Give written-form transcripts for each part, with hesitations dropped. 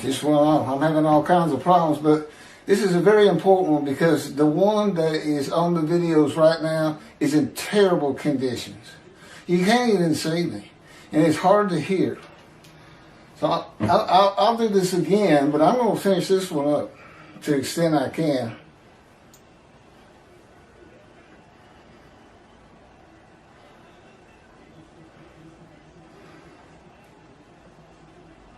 just went off. I'm having all kinds of problems, but this is a very important one because the one that is on the videos right now is in terrible conditions. You can't even see me, and it's hard to hear. So I'll do this again, but I'm going to finish this one up to the extent I can.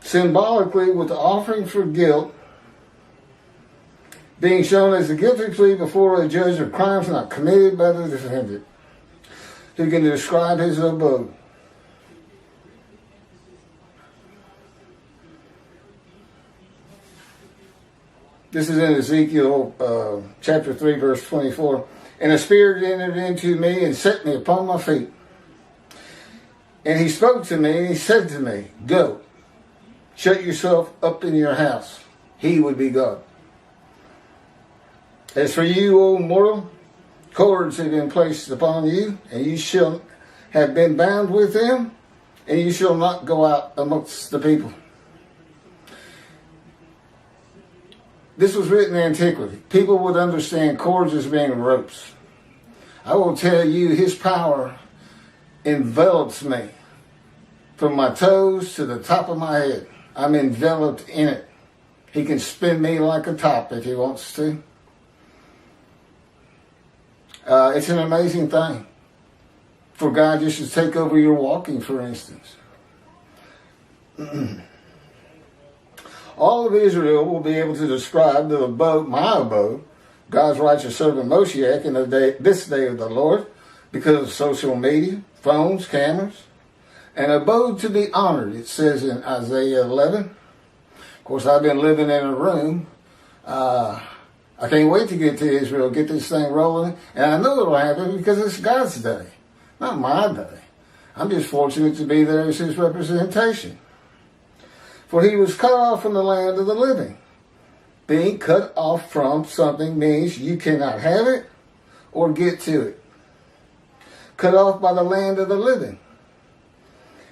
Symbolically, with the offering for guilt being shown as a guilty plea before a judge of crimes not committed by the defendant, who can describe his abode. This is in Ezekiel chapter 3, verse 24. And a spirit entered into me and set me upon my feet. And he spoke to me and he said to me, go, shut yourself up in your house. He would be God. As for you, O mortal, cords have been placed upon you, and you shall have been bound with them, and you shall not go out amongst the people. This was written in antiquity. People would understand cords as being ropes. I will tell you, his power envelops me from my toes to the top of my head. I'm enveloped in it. He can spin me like a top if he wants to. It's an amazing thing for God just to take over your walking, for instance. All of Israel will be able to describe the abode, my abode, God's righteous servant Moshiach, in this day of the Lord, because of social media, phones, cameras, an abode to be honored, it says in Isaiah 11. Of course, I've been living in a room. I can't wait to get to Israel, get this thing rolling. And I know it'll happen because it's God's day, not my day. I'm just fortunate to be there as his representation. For he was cut off from the land of the living. Being cut off from something means you cannot have it or get to it. Cut off by the land of the living.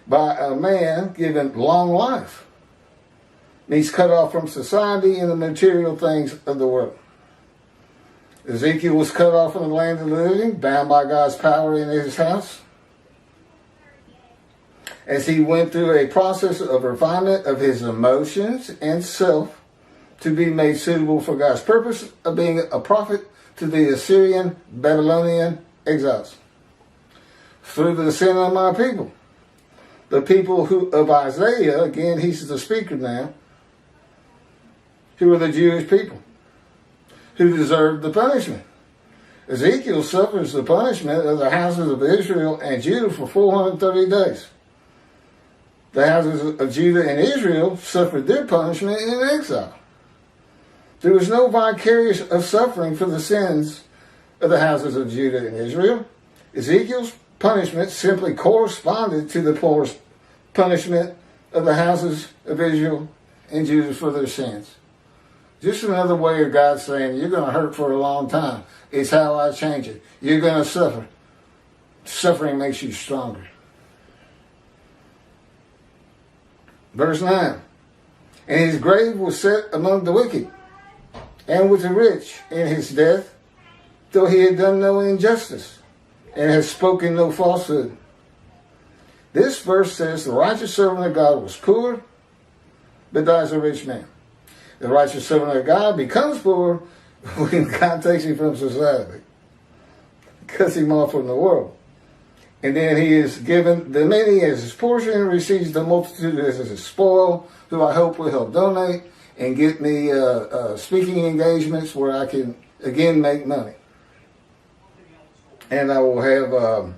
By a man given long life. Means cut off from society and the material things of the world. Ezekiel was cut off from the land of the living, bound by God's power in his house. As he went through a process of refinement of his emotions and self to be made suitable for God's purpose of being a prophet to the Assyrian, Babylonian exiles. Through the sin of my people. The people of Isaiah, again, he's the speaker now, who are the Jewish people, who deserved the punishment. Ezekiel suffers the punishment of the houses of Israel and Judah for 430 days. The houses of Judah and Israel suffered their punishment in exile. There was no vicarious of suffering for the sins of the houses of Judah and Israel. Ezekiel's punishment simply corresponded to the punishment of the houses of Israel and Judah for their sins. Just another way of God saying, you're going to hurt for a long time. It's how I change it. You're going to suffer. Suffering makes you stronger. Verse 9. And his grave was set among the wicked, and with the rich in his death, though he had done no injustice, and had spoken no falsehood. This verse says the righteous servant of God was poor, but dies a rich man. The righteous servant of God becomes poor when God takes him from society, cuts him off from the world. And then he is given the many as his portion and receives the multitude as his spoil, who I hope will help donate and get me speaking engagements where I can, again, make money. And I will have